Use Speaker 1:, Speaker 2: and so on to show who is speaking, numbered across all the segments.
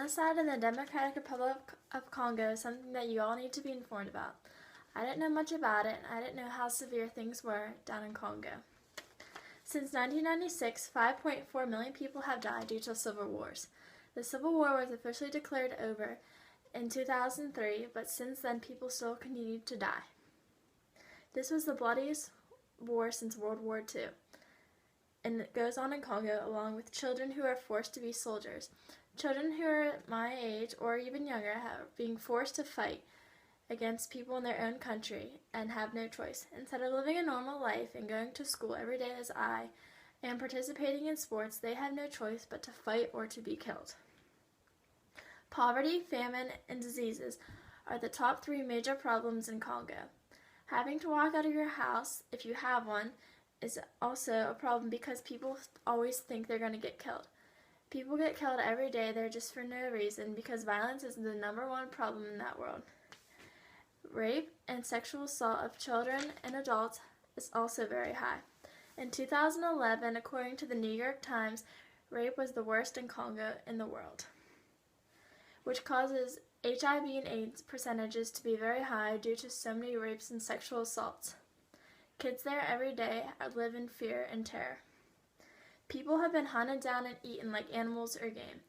Speaker 1: Genocide in the Democratic Republic of Congo is something that you all need to be informed about. I didn't know much about it, and I didn't know how severe things were down in Congo. Since 1996, 5.4 million people have died due to civil wars. The Civil War was officially declared over in 2003, but since then people still continued to die. This was the bloodiest war since World War II, and it goes on in Congo along with children who are forced to be soldiers. Children who are my age or even younger are being forced to fight against people in their own country and have no choice. Instead of living a normal life and going to school every day as I am participating in sports, they have no choice but to fight or to be killed. Poverty, famine, and diseases are the top three major problems in Congo. Having to walk out of your house, if you have one, is also a problem because people always think they're going to get killed. People get killed every day there just for no reason because violence is the #1 problem in that world. Rape and sexual assault of children and adults is also very high. In 2011, according to the New York Times, rape was the worst in Congo in the world, which causes HIV and AIDS percentages to be very high due to so many rapes and sexual assaults. Kids there every day live in fear and terror. People have been hunted down and eaten like animals or game.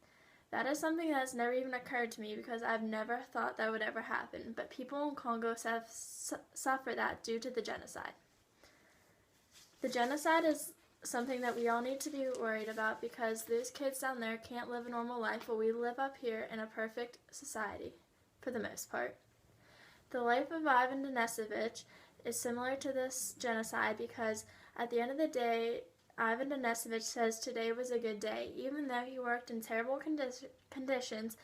Speaker 1: That is something that has never even occurred to me because I've never thought that would ever happen, but people in Congo suffer that due to the genocide. The genocide is something that we all need to be worried about because those kids down there can't live a normal life while we live up here in a perfect society, for the most part. The life of Ivan Denisovich is similar to this genocide because at the end of the day, Ivan Denisovich says today was a good day, even though he worked in terrible conditions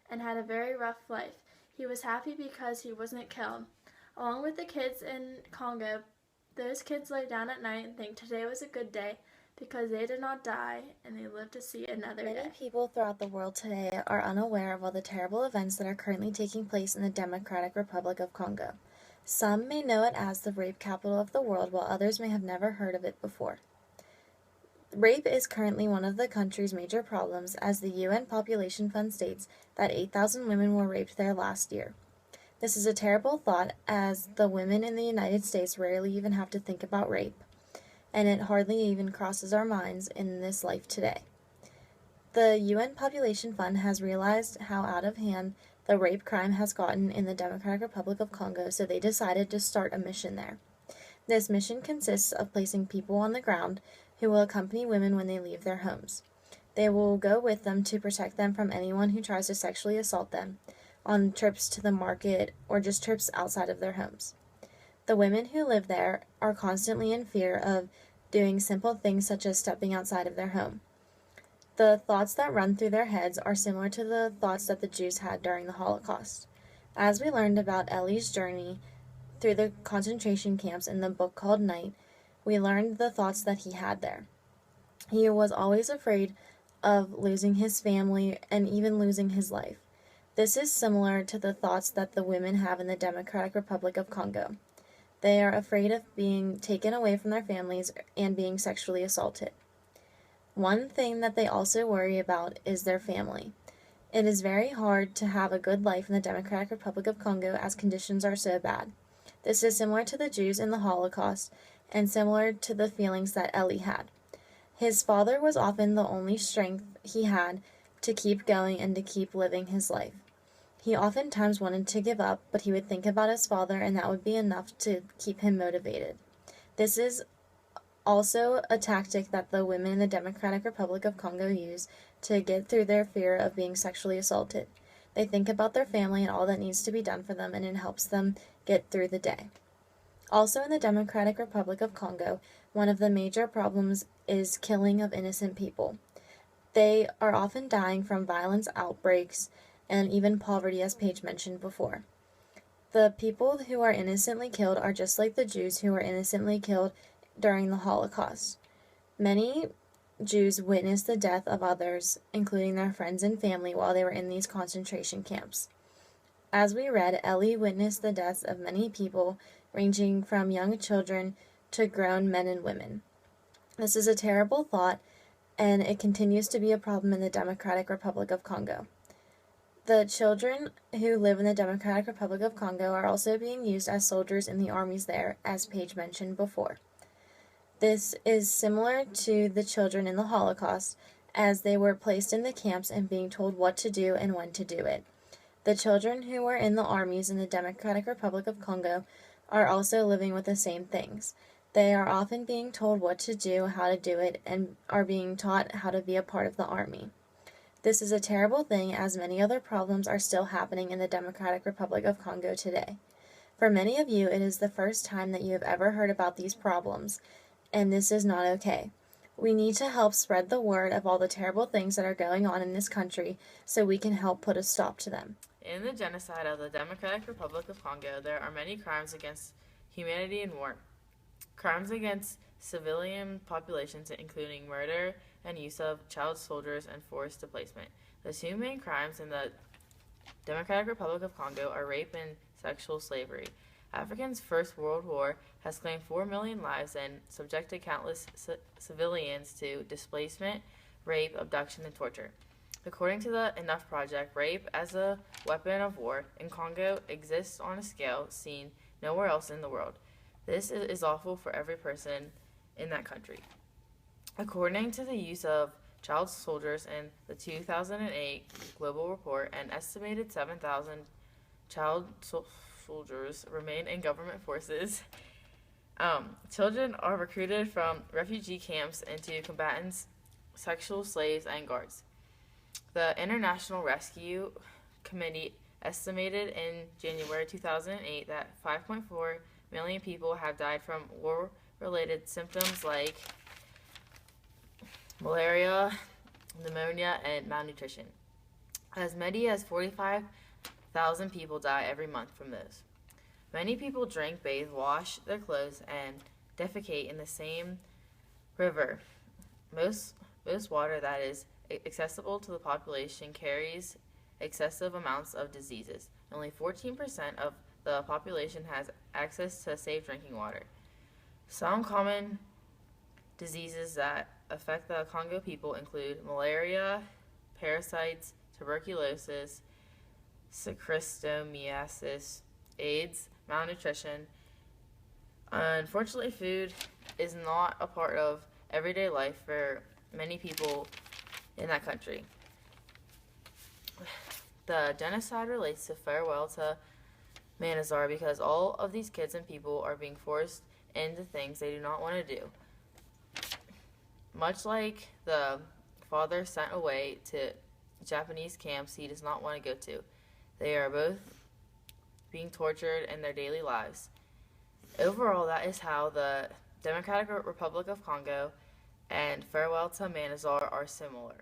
Speaker 1: and had a very rough life. He was happy because he wasn't killed. Along with the kids in Congo, those kids lay down at night and think today was a good day because they did not die and they lived to see another day.
Speaker 2: Many people throughout the world today are unaware of all the terrible events that are currently taking place in the Democratic Republic of Congo. Some may know it as the rape capital of the world, while others may have never heard of it before. Rape is currently one of the country's major problems, as the UN Population Fund states that 8,000 women were raped there last year. This is a terrible thought, as the women in the United States rarely even have to think about rape, and it hardly even crosses our minds in this life today. The UN Population Fund has realized how out of hand the rape crime has gotten in the Democratic Republic of Congo, so they decided to start a mission there. This mission consists of placing people on the ground who will accompany women when they leave their homes. They will go with them to protect them from anyone who tries to sexually assault them on trips to the market or just trips outside of their homes. The women who live there are constantly in fear of doing simple things such as stepping outside of their home. The thoughts that run through their heads are similar to the thoughts that the Jews had during the Holocaust. As we learned about Ellie's journey through the concentration camps in the book called Night, we learned the thoughts that he had there. He was always afraid of losing his family and even losing his life. This is similar to the thoughts that the women have in the Democratic Republic of Congo. They are afraid of being taken away from their families and being sexually assaulted. One thing that they also worry about is their family. It is very hard to have a good life in the Democratic Republic of Congo as conditions are so bad. This is similar to the Jews in the Holocaust and similar to the feelings that Ellie had. His father was often the only strength he had to keep going and to keep living his life. He oftentimes wanted to give up, but he would think about his father and that would be enough to keep him motivated. This is also a tactic that the women in the Democratic Republic of Congo use to get through their fear of being sexually assaulted. They think about their family and all that needs to be done for them, and it helps them get through the day. Also in the Democratic Republic of Congo, one of the major problems is killing of innocent people. They are often dying from violence outbreaks and even poverty, as Paige mentioned before. The people who are innocently killed are just like the Jews who were innocently killed during the Holocaust. Many Jews witnessed the death of others, including their friends and family, while they were in these concentration camps. As we read, Ellie witnessed the deaths of many people, ranging from young children to grown men and women. This is a terrible thought, and it continues to be a problem in the Democratic Republic of Congo. The children who live in the Democratic Republic of Congo are also being used as soldiers in the armies there, as Paige mentioned before. This is similar to the children in the Holocaust, as they were placed in the camps and being told what to do and when to do it. The children who were in the armies in the Democratic Republic of Congo are also living with the same things. They are often being told what to do, how to do it, and are being taught how to be a part of the army. This is a terrible thing, as many other problems are still happening in the Democratic Republic of Congo today. For many of you, it is the first time that you have ever heard about these problems, and this is not okay. We need to help spread the word of all the terrible things that are going on in this country so we can help put a stop to them.
Speaker 3: In the genocide of the Democratic Republic of Congo, there are many crimes against humanity and war. Crimes against civilian populations, including murder and use of child soldiers and forced displacement. The two main crimes in the Democratic Republic of Congo are rape and sexual slavery. Africa's First World War has claimed 4 million lives and subjected countless civilians to displacement, rape, abduction, and torture. According to the Enough Project, rape as a weapon of war in Congo exists on a scale seen nowhere else in the world. This is awful for every person in that country. According to the use of child soldiers in the 2008 Global Report, an estimated 7,000 child soldiers remain in government forces. Children are recruited from refugee camps into combatants, sexual slaves, and guards. The International Rescue Committee estimated in January 2008 that 5.4 million people have died from war-related symptoms like malaria, pneumonia, and malnutrition. As many as 45,000 people die every month from those. Many people drink, bathe, wash their clothes, and defecate in the same river. Most water that is accessible to the population carries excessive amounts of diseases. Only 14% of the population has access to safe drinking water. Some common diseases that affect the Congo people include malaria, parasites, tuberculosis, schistosomiasis, AIDS, malnutrition. Unfortunately, food is not a part of everyday life for many people in that country. The genocide relates to farewell to Manazar because all of these kids and people are being forced into things they do not want to do. Much like the father sent away to Japanese camps he does not want to go to. They are both being tortured in their daily lives. Overall, that is how the Democratic Republic of Congo and Farewell to Manazar are similar.